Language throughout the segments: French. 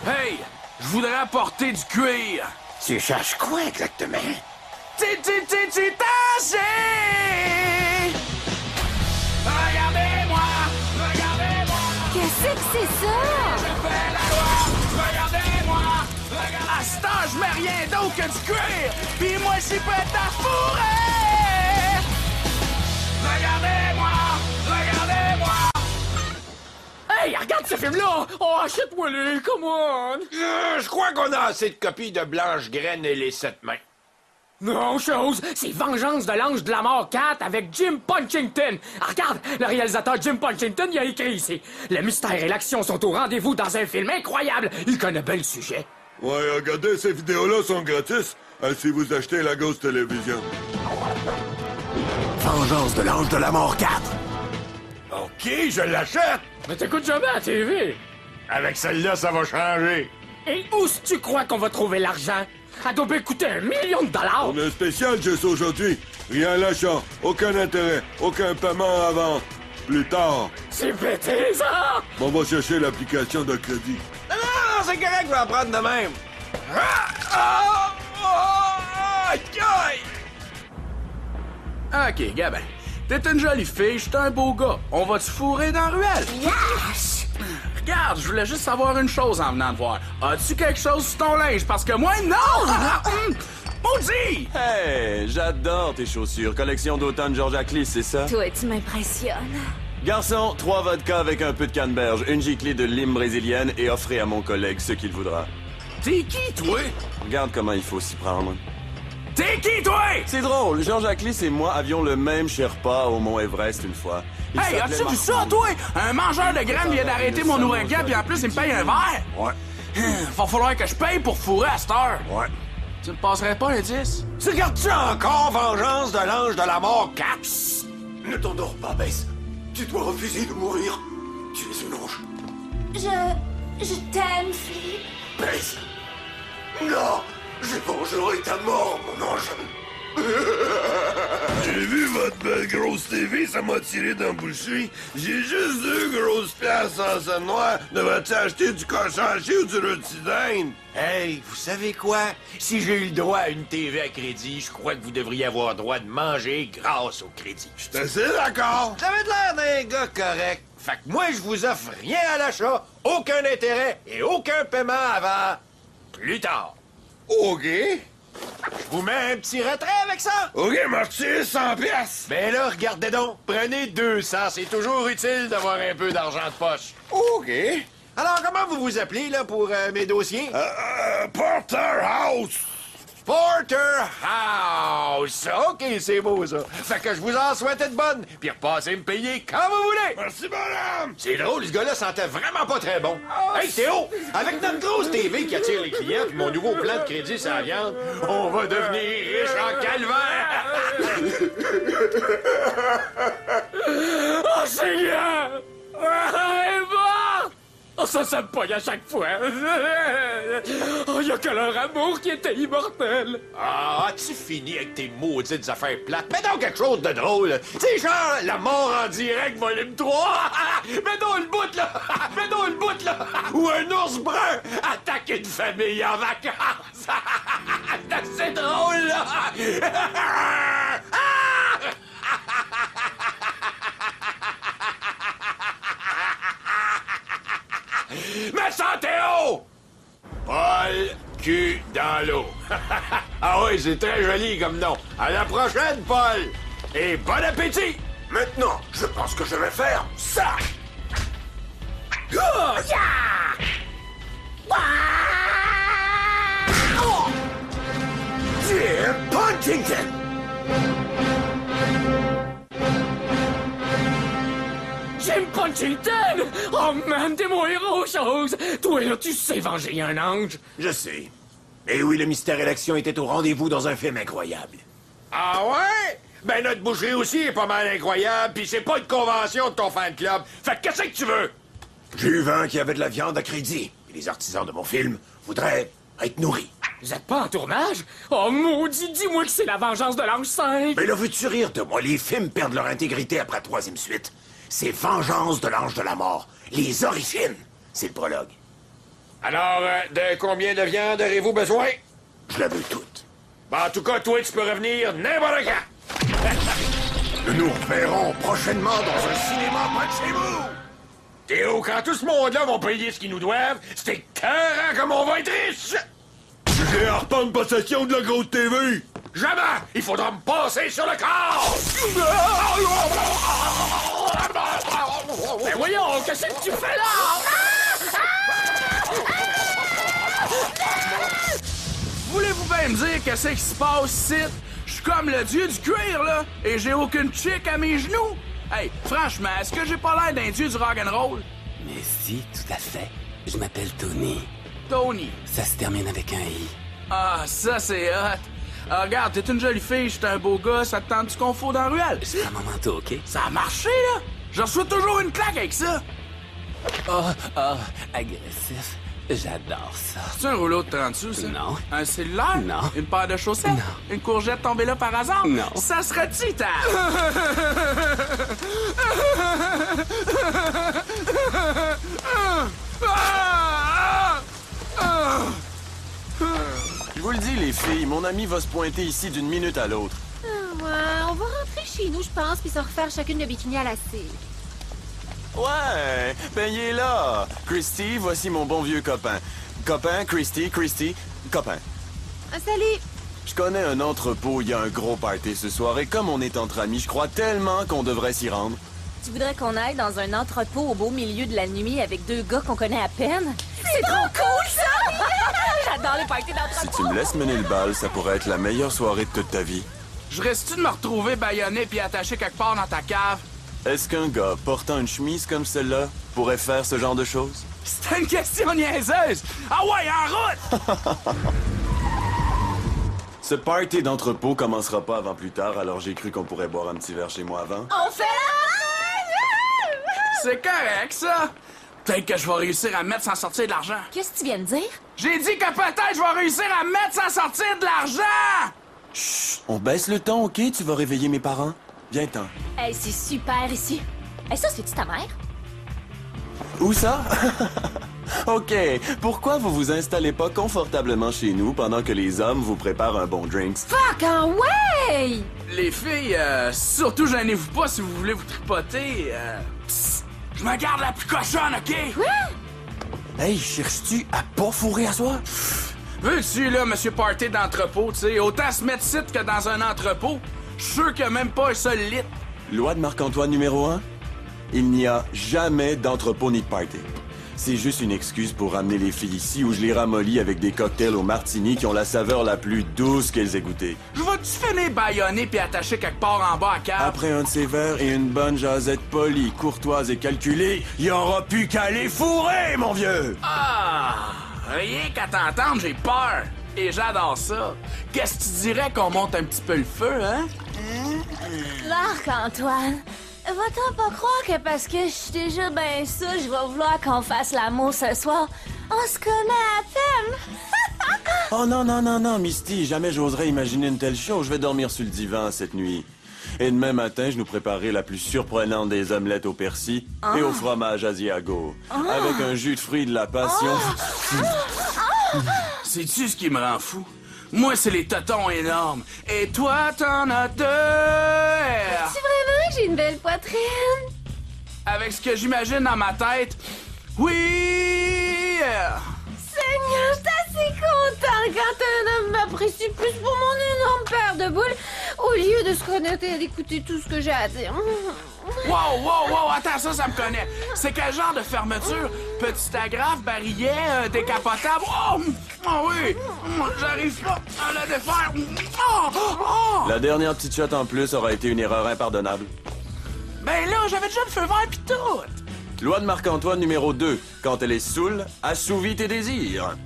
Hey, je voudrais apporter du cuir. Tu cherches quoi exactement? Titaché! Regardez-moi! Regardez-moi! Qu'est-ce que c'est ça? Je fais la loi! Regardez-moi! À ce temps, je mets rien d'autre que du cuir! Puis moi, je suis prêt à fourrer! Regardez-moi! Regardez-moi! Hey, regarde ce film-là! Oh, achète-moi-le, come on! Je crois qu'on a assez de copies de Blanche Graine et les 7 mains. Non, chose, c'est Vengeance de l'Ange de la Mort 4 avec Jim Punchington. Ah, regarde, le réalisateur Jim Punchington, il a écrit ici. Le mystère et l'action sont au rendez-vous dans un film incroyable. Il connaît bien le sujet. Ouais, regardez, ces vidéos-là sont gratis si vous achetez la Ghost Télévision. Vengeance de l'Ange de la Mort 4. OK, je l'achète. Mais t'écoutes jamais à la TV. Avec celle-là, ça va changer. Et où est-ce que tu crois qu'on va trouver l'argent? Elle doit bien coûter $1 million. On a un spécial juste aujourd'hui. Rien à l'achat, aucun intérêt, aucun paiement avant. Plus tard. C'est pété, ça! On va chercher l'application de crédit. Non, c'est correct, je vais en prendre de même. OK, Gabin. T'es une jolie fille, je suis un beau gars. On va te fourrer dans la ruelle? Yash! Regarde, je voulais juste savoir une chose en venant te voir. As-tu quelque chose sur ton linge? Parce que moi, non! Maudit! Hey, j'adore tes chaussures. Collection d'automne George Aclis, c'est ça? Toi, tu m'impressionnes. Garçon, 3 vodkas avec un peu de canneberge, une giclée de lime brésilienne et offrez à mon collègue ce qu'il voudra. T'es qui, toi? Regarde comment il faut s'y prendre. T'es qui, toi? C'est drôle, George Aclis et moi avions le même Sherpa au Mont Everest une fois. Il Hey, s'appelait as-tu vu ça, Martin. toi? Un mangeur de graines vient d'arrêter mon ouragan, puis en plus, il me paye un verre. Ouais. Va falloir que je paye pour fourrer à cette heure. Ouais. Tu me passerais pas un 10? Tu regardes-tu encore Vengeance de l'Ange de la Mort 4? Ne t'endors pas, Bess. Tu dois refuser de mourir. Tu es un ange. Je t'aime, Philippe. Bess. Non. Je vengerai ta mort, mon ange. J'ai vu votre belle grosse TV, ça m'a tiré dans la boucherie. J'ai juste 2 grosses pièces en scène noire. Devrais-tu acheter du cochon à chier ou du rôti d'Inde? Hey, vous savez quoi? Si j'ai eu le droit à une TV à crédit, je crois que vous devriez avoir droit de manger grâce au crédit. Je suis assez d'accord. J'avais de l'air d'un gars correct. Fait que moi, je vous offre rien à l'achat, aucun intérêt et aucun paiement avant plus tard. OK. Je vous mets un petit retrait avec ça. OK, marché 100 pièces. Ben là, regardez donc. Prenez 200. C'est toujours utile d'avoir un peu d'argent de poche. OK. Alors, comment vous vous appelez, là, pour mes dossiers? Porterhouse. Porterhouse. OK, c'est beau, ça. Fait que je vous en souhaite de bonne. Puis repassez me payer quand vous voulez. Merci, madame. C'est drôle, ce gars-là sentait vraiment pas très bon. Hey, Théo, avec notre grosse TV qui attire les clients puis mon nouveau plan de crédit sur la viande, on va devenir riche en calvaire. Oh, Seigneur! Elle est morte! Oh, ça me pogne à chaque fois. Oh, il y a que leur amour qui était immortel. Ah, as-tu fini avec tes maudites affaires plates? Mets donc quelque chose de drôle. Tu sais, genre, la mort en direct, volume 3. Mets donc le bout, là. Mets donc le bout, là. Ou un ours brun attaque une famille en vacances. C'est drôle, là. Mais Théo! Paul, cul dans l'eau. Ah oui, c'est très joli comme nom. À la prochaine, Paul. Et bon appétit! Maintenant, je pense que je vais faire ça! Jim Punchington! Jim Punchington! Oh man, t'es mon héros, chose! Toi, là, tu sais venger un ange! Je sais. Et oui, le mystère et l'action étaient au rendez-vous dans un film incroyable. Ah ouais? Ben notre boucherie aussi est pas mal incroyable, pis c'est pas une convention de ton fan club. Fait que qu'est-ce que tu veux? J'ai eu vent qu'il y avait de la viande à crédit. Et les artisans de mon film voudraient être nourris. Vous êtes pas en tournage? Oh maudit, dis-moi que c'est la vengeance de l'ange 5! Mais là, veux-tu rire de moi? Les films perdent leur intégrité après la 3e suite. C'est Vengeance de l'Ange de la Mort. Les origines. C'est le prologue. Alors, de combien de viande aurez-vous besoin? Je la veux toute. Ben, en tout cas, toi, tu peux revenir n'importe quand. Nous nous reverrons prochainement dans un cinéma près de chez vous. Théo, quand tout ce monde-là vont payer ce qu'ils nous doivent, c'est écœurant comme on va être riche! J'ai à reprendre possession de la grosse TV. Jamais! Il faudra me passer sur le corps! Mais voyons, qu'est-ce que tu fais là? Voulez-vous bien me dire qu'est-ce qui se passe ici? Je suis comme le dieu du cuir, là, et j'ai aucune chick à mes genoux. Hey, franchement, est-ce que j'ai pas l'air d'un dieu du rock'n'roll? Mais si, tout à fait. Je m'appelle Tony. Tony. Ça se termine avec un I. Ah, ça, c'est hot. Ah, regarde, t'es une jolie fille, j'étais un beau gars, ça te tente du confort dans la ruelle? Je prends mon manteau, OK? Ça a marché, là! Je reçois toujours une claque avec ça! Oh, agressif. J'adore ça. C'est un rouleau de 30 sous, ça? Non. Un cellulaire? Non. Une paire de chaussettes? Non. Une courgette tombée là par hasard? Non. Ça serait-tu, ta? Je vous le dis, les filles, mon ami va se pointer ici d'une minute à l'autre. Ouais, on va rentrer chez nous, je pense, puis se refaire chacune le bikini à la cire. Ouais, ben il est là. Christy, voici mon bon vieux copain. Copain, Christy, copain. Salut! Je connais un entrepôt, il y a un gros party ce soir, et comme on est entre amis, je crois tellement qu'on devrait s'y rendre. Tu voudrais qu'on aille dans un entrepôt au beau milieu de la nuit avec deux gars qu'on connaît à peine? C'est trop cool, ça! J'adore les parties d'entrepôt! Si tu me laisses mener le bal, ça pourrait être la meilleure soirée de toute ta vie. Je reste-tu de me retrouver bâillonné puis attaché quelque part dans ta cave? Est-ce qu'un gars portant une chemise comme celle-là pourrait faire ce genre de choses? C'était une question niaiseuse! Ah ouais, en route! Ce party d'entrepôt commencera pas avant plus tard, alors j'ai cru qu'on pourrait boire un petit verre chez moi avant. On fait C'est correct, ça! Peut-être que je vais réussir à me mettre sans sortir de l'argent. Qu'est-ce que tu viens de dire? J'ai dit que peut-être je vais réussir à me mettre sans sortir de l'argent! Chut, on baisse le ton, OK? Tu vas réveiller mes parents. Viens-t'en. Hey, c'est super ici. Hey, ça, c'est-tu ta mère? Où ça? OK. Pourquoi vous vous installez pas confortablement chez nous pendant que les hommes vous préparent un bon drink? Fuck, en way! Les filles, surtout gênez-vous pas si vous voulez vous tripoter. Psst, je me garde la plus cochonne, OK? Hey, cherches-tu à pas fourrer à soi? Veux-tu, là, monsieur Party d'entrepôt, tu sais, autant se mettre site que dans un entrepôt? Je suis sûr qu'il n'y a même pas un seul lit. Loi de Marc-Antoine numéro 1? Il n'y a jamais d'entrepôt ni de party. C'est juste une excuse pour ramener les filles ici où je les ramollis avec des cocktails au martini qui ont la saveur la plus douce qu'elles aient goûté. Je vais-tu finir bâillonné puis attaché quelque part en bas à cave? Après un de ces verres et une bonne jasette polie, courtoise et calculée, il y aura plus qu'à les fourrer, mon vieux! Ah! Rien qu'à t'entendre, j'ai peur. Et j'adore ça. Qu'est-ce que tu dirais qu'on monte un petit peu le feu, hein? Marc-Antoine, va-t'en pas croire que parce que je suis déjà ben ça, je vais vouloir qu'on fasse l'amour ce soir. On se connaît à peine. Oh non, Misty, jamais j'oserais imaginer une telle chose. Je vais dormir sur le divan cette nuit. Et demain matin, je nous préparerai la plus surprenante des omelettes au persil et au fromage Asiago. Avec un jus de fruits de la passion. Sais-tu ce qui me rend fou? Moi, c'est les totons énormes. Et toi, t'en as deux. C'est vraiment que j'ai une belle poitrine? Avec ce que j'imagine dans ma tête, oui! Seigneur, je suis assez contente quand un homme m'apprécie plus pour mon énorme paire de boules au lieu de se connaître et d'écouter tout ce que j'ai à dire. Wow, attends, ça me connaît. C'est quel genre de fermeture? Petite agrafe, barillet, décapotable? Oh oui! J'arrive pas à la défaire. La dernière petite shot en plus aura été une erreur impardonnable. Ben là, j'avais déjà le feu vert pis tout. Loi de Marc-Antoine numéro 2. Quand elle est saoule, assouvis tes désirs.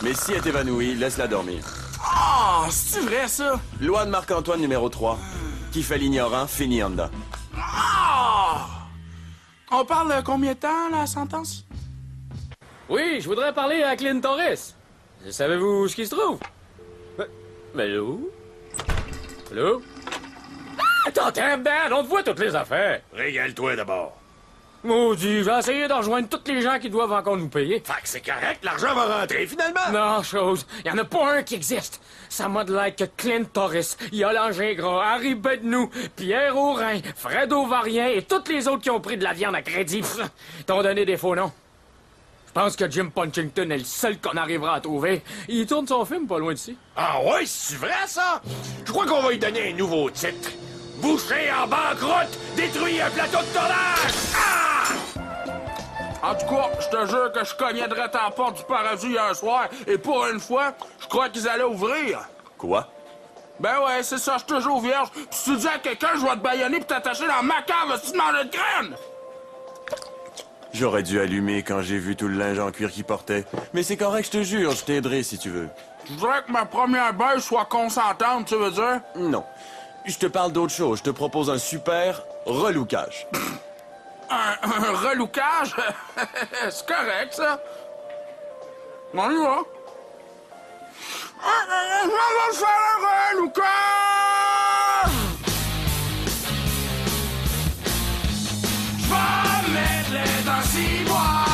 Mais si elle est évanouie, laisse-la dormir. Ah, c'est vrai, ça? Loi de Marc-Antoine numéro 3. Qui fait l'ignorant, finit en dedans. Ah! On parle combien de temps, la sentence? Oui, je voudrais parler à Clint Torres. Savez-vous ce qui se trouve? Mais allô? Allô? Attends, Ben, on te voit toutes les affaires. Régale-toi d'abord. Maudit, j'ai essayé de rejoindre tous les gens qui doivent encore nous payer. Fait que c'est correct, l'argent va rentrer finalement. Non, chose. Y en a pas un qui existe. Ça m'a de l'air que Clint Torres, Yolande Gingras, Harry Bednou, Pierre Aurin, Fred Auvarien et tous les autres qui ont pris de la viande à crédit, t'ont donné des faux noms. Je pense que Jim Punchington est le seul qu'on arrivera à trouver. Il tourne son film pas loin d'ici. Ah ouais, c'est vrai ça? Je crois qu'on va lui donner un nouveau titre. Boucher en banqueroute détruit un plateau de tournage! Ah! En tout cas, je te jure que je cognais direct à la porte du paradis hier soir, et pour une fois, je crois qu'ils allaient ouvrir. Quoi? Ben ouais, c'est ça, je suis toujours vierge. Puis si tu dis à quelqu'un, je vais te baïonner pis t'attacher dans ma cave, si tu demandes de graine! J'aurais dû allumer quand j'ai vu tout le linge en cuir qu'il portait. Mais c'est correct, je te jure, je t'aiderai si tu veux. Je voudrais que ma première baisse soit consentante, tu veux dire? Non. Je te parle d'autre chose. Je te propose un super relookage. Un relookage? C'est correct, ça. On y va. On va faire un relookage! Je vais mettre les dents ciboires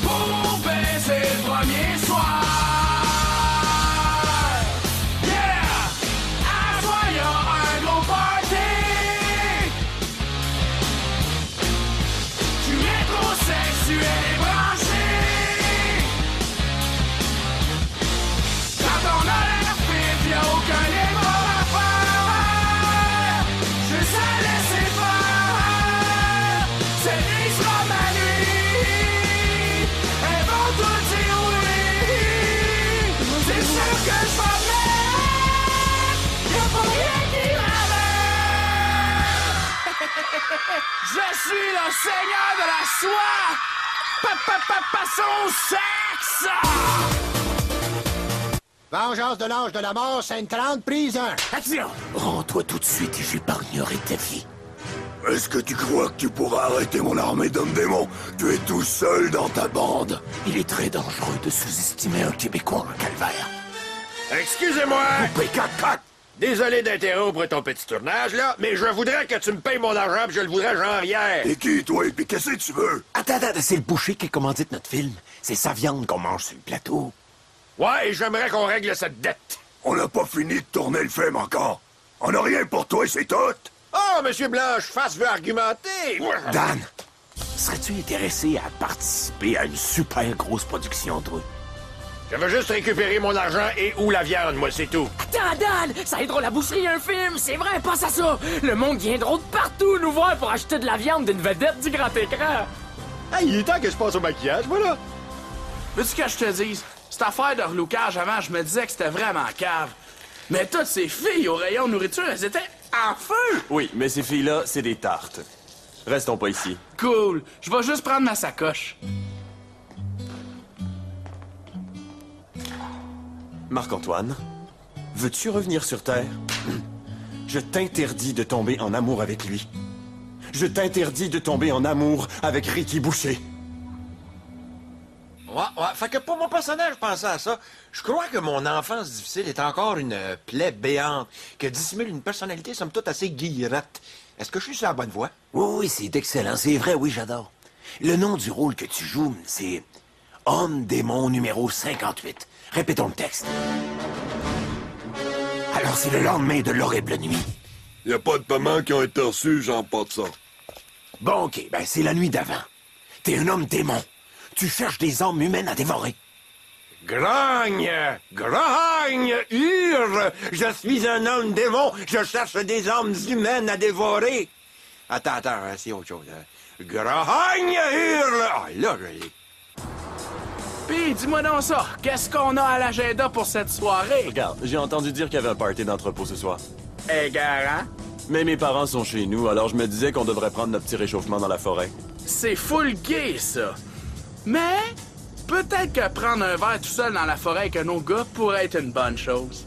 pour baiser le premier soir. Je suis le seigneur de la soie! Passons sexe! Vengeance de l'ange de la mort, scène 30, prise 1. Action! Rends-toi tout de suite et j'épargnerai ta vie. Est-ce que tu crois que tu pourras arrêter mon armée d'hommes démons? Tu es tout seul dans ta bande. Il est très dangereux de sous-estimer un Québécois en calvaire. Excusez-moi! Coupez, cut! Désolé d'interrompre ton petit tournage, là, mais je voudrais que tu me payes mon argent, puis je le voudrais genre hier. Et qui, toi? Puis qu'est-ce que tu veux? Attends, c'est le boucher qui commandite notre film. C'est sa viande qu'on mange sur le plateau. Ouais, et j'aimerais qu'on règle cette dette. On n'a pas fini de tourner le film encore. On n'a rien pour toi, c'est tout. Oh, Monsieur Blanche-Face veut argumenter. Dan, serais-tu intéressé à participer à une super grosse production, toi? Je veux juste récupérer mon argent et ou la viande, moi, c'est tout. Attends, Dan! Ça aidera la boucherie un film! C'est vrai, pense à ça! Le monde viendra de partout nous voir pour acheter de la viande d'une vedette du grand écran! Hey, il est temps que je passe au maquillage, voilà! Veux-tu que je te dise? Cette affaire de relookage, avant, je me disais que c'était vraiment cave. Mais toutes ces filles au rayon nourriture, elles étaient en feu! Oui, mais ces filles-là, c'est des tartes. Restons pas ici. Cool. Je vais juste prendre ma sacoche. Marc-Antoine, veux-tu revenir sur Terre? Je t'interdis de tomber en amour avec lui. Je t'interdis de tomber en amour avec Ricky Boucher. Ouais, fait que pour mon personnage, je pensais à ça. Je crois que mon enfance difficile est encore une plaie béante que dissimule une personnalité, somme toute, assez guillerette. Est-ce que je suis sur la bonne voie? Oui, c'est excellent. C'est vrai, oui, j'adore. Le nom du rôle que tu joues, c'est Homme-démon numéro 58. Répétons le texte. Alors, c'est le lendemain de l'horrible nuit. Y a pas de paiements qui ont été reçus, j'en pas de ça. Bon, OK, ben c'est la nuit d'avant. T'es un homme démon. Tu cherches des âmes humaines à dévorer. Grogne! Grogne! Hurle! Je suis un homme démon! Je cherche des âmes humaines à dévorer! Attends, c'est autre chose. Grogne! Hurle! Ah, là, je l'ai. Pis, dis-moi donc ça. Qu'est-ce qu'on a à l'agenda pour cette soirée? Regarde, j'ai entendu dire qu'il y avait un party d'entrepôt ce soir. Égarant. Mais mes parents sont chez nous, alors je me disais qu'on devrait prendre notre petit réchauffement dans la forêt. C'est full gay, ça. Mais peut-être que prendre un verre tout seul dans la forêt avec un autre gars pourrait être une bonne chose.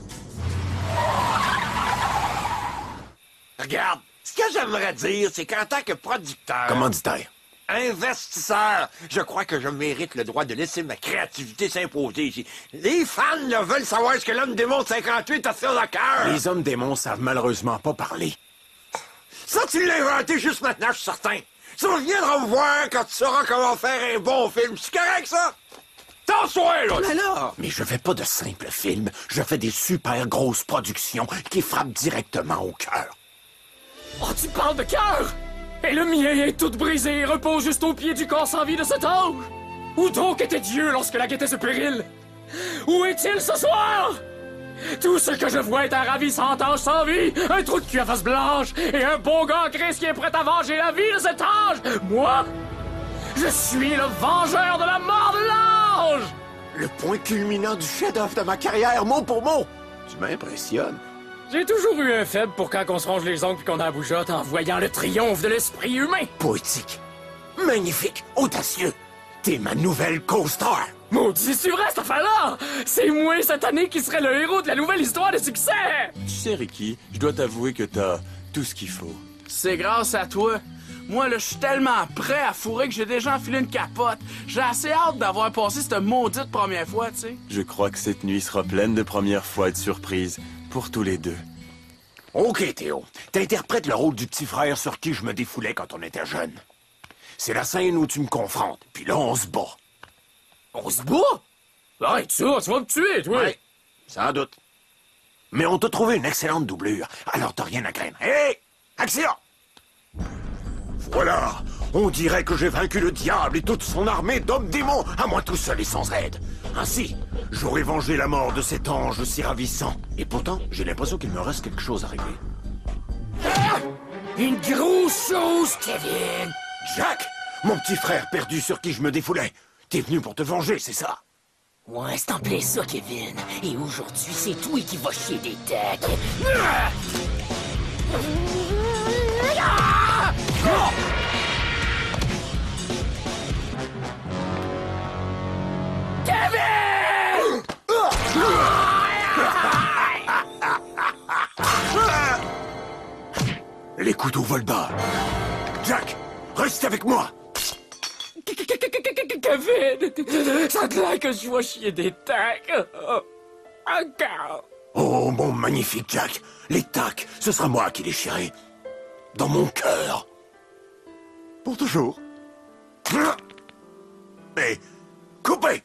Regarde, ce que j'aimerais dire, c'est qu'en tant que producteur... Commanditaire. Investisseur, je crois que je mérite le droit de laisser ma créativité s'imposer ici. Les fans là, veulent savoir ce que l'homme démon de 58 a sur le cœur. Les hommes démons savent malheureusement pas parler. Ça, tu l'as inventé juste maintenant, je suis certain. Tu reviendras me voir quand tu sauras comment faire un bon film. C'est correct, ça? T'en-toi, là! Mais là! Mais je fais pas de simples films. Je fais des super grosses productions qui frappent directement au cœur. Oh, tu parles de cœur! Et le mien est tout brisé et repose juste au pied du corps sans vie de cet ange! Où donc était Dieu lorsque la guettait ce péril? Où est-il ce soir? Tout ce que je vois est un ravissant ange sans vie, un trou de cul à face blanche, et un bon gars Christ qui est prêt à venger la vie de cet ange! Moi, je suis le vengeur de la mort de l'ange! Le point culminant du chef-d'œuvre de ma carrière, mot pour mot. Tu m'impressionnes. J'ai toujours eu un faible pour quand on se ronge les ongles puis qu'on a la bougeotte en voyant le triomphe de l'esprit humain. Poétique. Magnifique. Audacieux. T'es ma nouvelle co-star. Maudit, c'est vrai cette affaire-là! C'est moi cette année qui serait le héros de la nouvelle histoire de succès! Tu sais, Ricky, je dois t'avouer que t'as tout ce qu'il faut. C'est grâce à toi. Moi, là, je suis tellement prêt à fourrer que j'ai déjà enfilé une capote. J'ai assez hâte d'avoir passé cette maudite première fois, tu sais. Je crois que cette nuit sera pleine de premières fois et de surprises pour tous les deux. OK, Théo. T'interprètes le rôle du petit frère sur qui je me défoulais quand on était jeune. C'est la scène où tu me confrontes, puis là, on se bat. On se bat? Arrête ça, tu vas me tuer, toi! Ouais, sans doute. Mais on t'a trouvé une excellente doublure, alors t'as rien à craindre. Hé! Action! Voilà! On dirait que j'ai vaincu le diable et toute son armée d'hommes démons, à moi tout seul et sans aide. Ainsi, j'aurais vengé la mort de cet ange si ravissant. Et pourtant, j'ai l'impression qu'il me reste quelque chose à régler. Ah! Une grosse chose, Kevin! Jack! Mon petit frère perdu sur qui je me défoulais. T'es venu pour te venger, c'est ça? Ouais, c'est en plein ça, Kevin. Et aujourd'hui, c'est toi qui vas chier des têtes. Kevin! Les couteaux volent bas. Jack, reste avec moi. Kevin, ça a l'air que je vais chier des tacs. Encore. Oh, mon magnifique Jack. Les tacs, ce sera moi qui les chierai. Dans mon cœur. Pour toujours. Et coupé.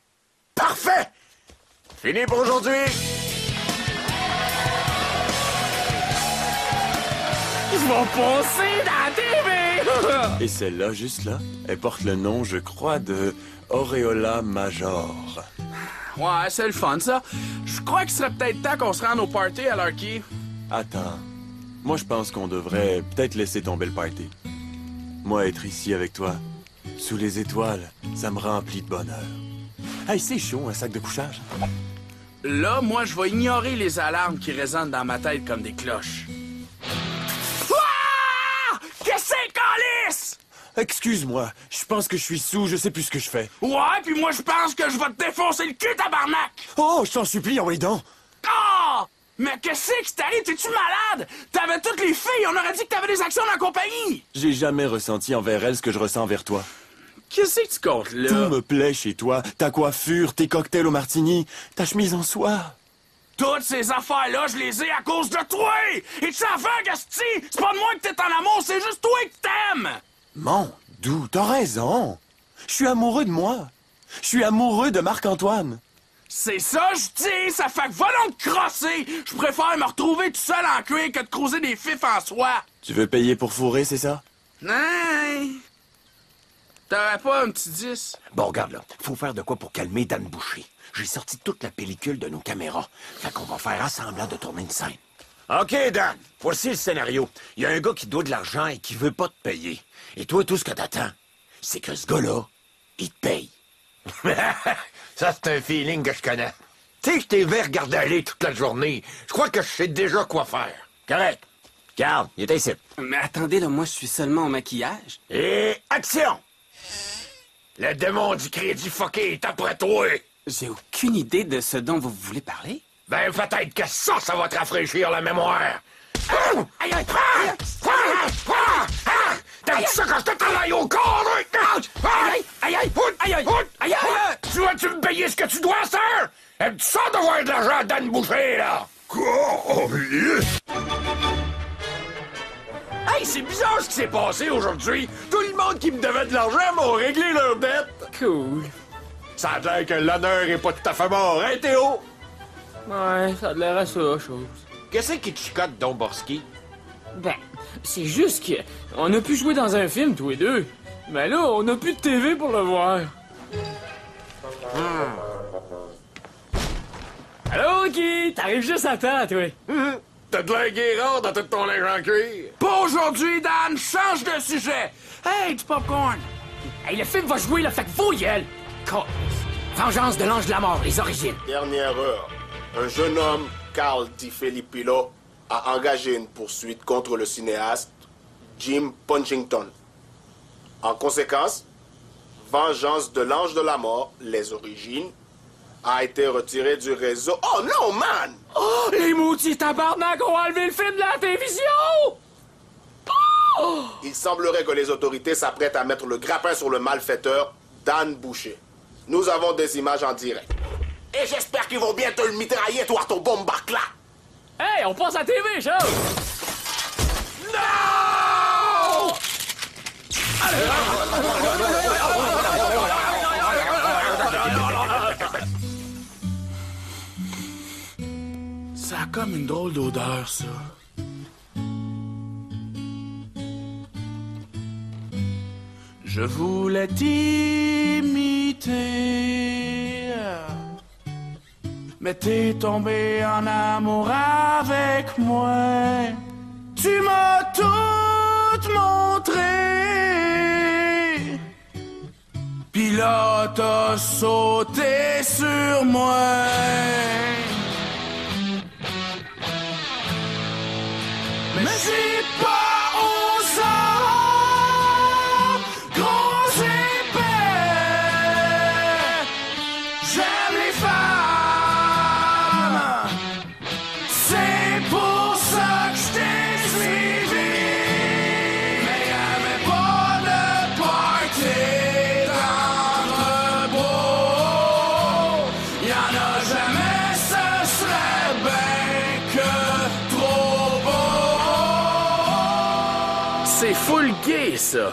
Parfait. Fini pour aujourd'hui. Je vais passer dans la TV. Et celle-là, juste là, elle porte le nom, je crois, de Auréola Major. Ouais, c'est le fun, ça. Je crois qu'il serait peut-être temps qu'on se rende au party à Larky. Attends. Moi, je pense qu'on devrait peut-être laisser tomber le party. Moi, être ici avec toi, sous les étoiles, ça me remplit de bonheur. Hey, c'est chaud, un sac de couchage. Là, moi, je vais ignorer les alarmes qui résonnent dans ma tête comme des cloches. Ah! Qu'est-ce que c'est, câlisse? Excuse-moi, je pense que je suis sous, je sais plus ce que je fais. Ouais, puis moi, je pense que je vais te défoncer le cul, tabarnak! Oh, je t'en supplie, envoie donc. Ah! Mais qu'est-ce qui t'arrive? T'es-tu malade? T'avais toutes les filles, on aurait dit que t'avais des actions dans la compagnie! J'ai jamais ressenti envers elles ce que je ressens envers toi. Qu'est-ce que tu comptes, là? Tout me plaît chez toi. Ta coiffure, tes cocktails au martini, ta chemise en soie. Toutes ces affaires-là, je les ai à cause de toi! Et tu sais faire, Gasti? C'est pas de moi que t'es en amour, c'est juste toi que t'aimes! Mon doux, t'as raison. Je suis amoureux de moi. Je suis amoureux de Marc-Antoine. C'est ça, je dis! Ça fait que va donc te crosser! Je préfère me retrouver tout seul en cuir que de creuser des fifs en soie! Tu veux payer pour fourrer, c'est ça? Non! T'aurais pas un petit 10? Bon, regarde là, faut faire de quoi pour calmer Dan Boucher. J'ai sorti toute la pellicule de nos caméras. Fait qu'on va faire semblant de tourner une scène. OK, Dan, voici le scénario. Il y a un gars qui doit de l'argent et qui veut pas te payer. Et toi, tout ce que t'attends, c'est que ce gars-là, il te paye. Ça, c'est un feeling que je connais. Tu sais, je t'ai vu regarder aller toute la journée. Je crois que je sais déjà quoi faire. Correct. Regarde, il est ici. Mais attendez, là, moi, je suis seulement au maquillage. Et action! Le démon du crédit fucké est après toi! J'ai aucune idée de ce dont vous voulez parler. Ben, peut-être que ça va te rafraîchir la mémoire! Aïe, aïe, T'as dit ça quand je te travaille au corps, aïe, aïe, aïe, aïe, aïe, aïe, aïe! Tu vas-tu me payer ce que tu dois, sir? Aimes-tu ça d'avoir de l'argent à Dan Boucher, là? Quoi? Oh, yes! Hey, c'est bizarre ce qui s'est passé aujourd'hui. Tout le monde qui me devait de l'argent m'ont réglé leur dette. Cool. Ça a l'air que l'honneur est pas tout à fait mort, hein, Théo? Ouais, ça a l'air à ça, chose. Qu'est-ce qui te chicote, Domborski? Ben, c'est juste que on a pu jouer dans un film, tous les deux. Mais là, on n'a plus de TV pour le voir. Allô, Ricky? T'arrives juste à temps, toi. T'as de l'air guérard dans tout ton linge en cuir. Pas aujourd'hui, Dan! Change de sujet! Hey, du popcorn! Hey, le film va jouer, là, fait que vos gueules! Vengeance de l'ange de la mort, les origines. Dernière heure. Un jeune homme, Carl Di Filippillo, a engagé une poursuite contre le cinéaste Jim Punchington. En conséquence, Vengeance de l'ange de la mort, les origines, a été retiré du réseau. Oh non, man! Oh, les maudits tabarnak ont enlevé le film de la télévision! Oh! Il semblerait que les autorités s'apprêtent à mettre le grappin sur le malfaiteur Dan Boucher. Nous avons des images en direct. Et j'espère qu'ils vont bientôt le mitrailler, toi, ton bombarde là! Hey, on passe à la TV, chose! Non! Ça a comme une drôle d'odeur, ça. Je voulais t'imiter, mais t'es tombé en amour avec moi. Tu m'as tout montré, pis là t'as sauté sur moi. Mais j'ai pas osé, gros épais. J'aime les femmes, c'est pour ça que je t'ai suivi. Mais y'avait pas de party dans Rebord. Y'en a jamais, ce serait bien que trop beau. C'est full gay, ça!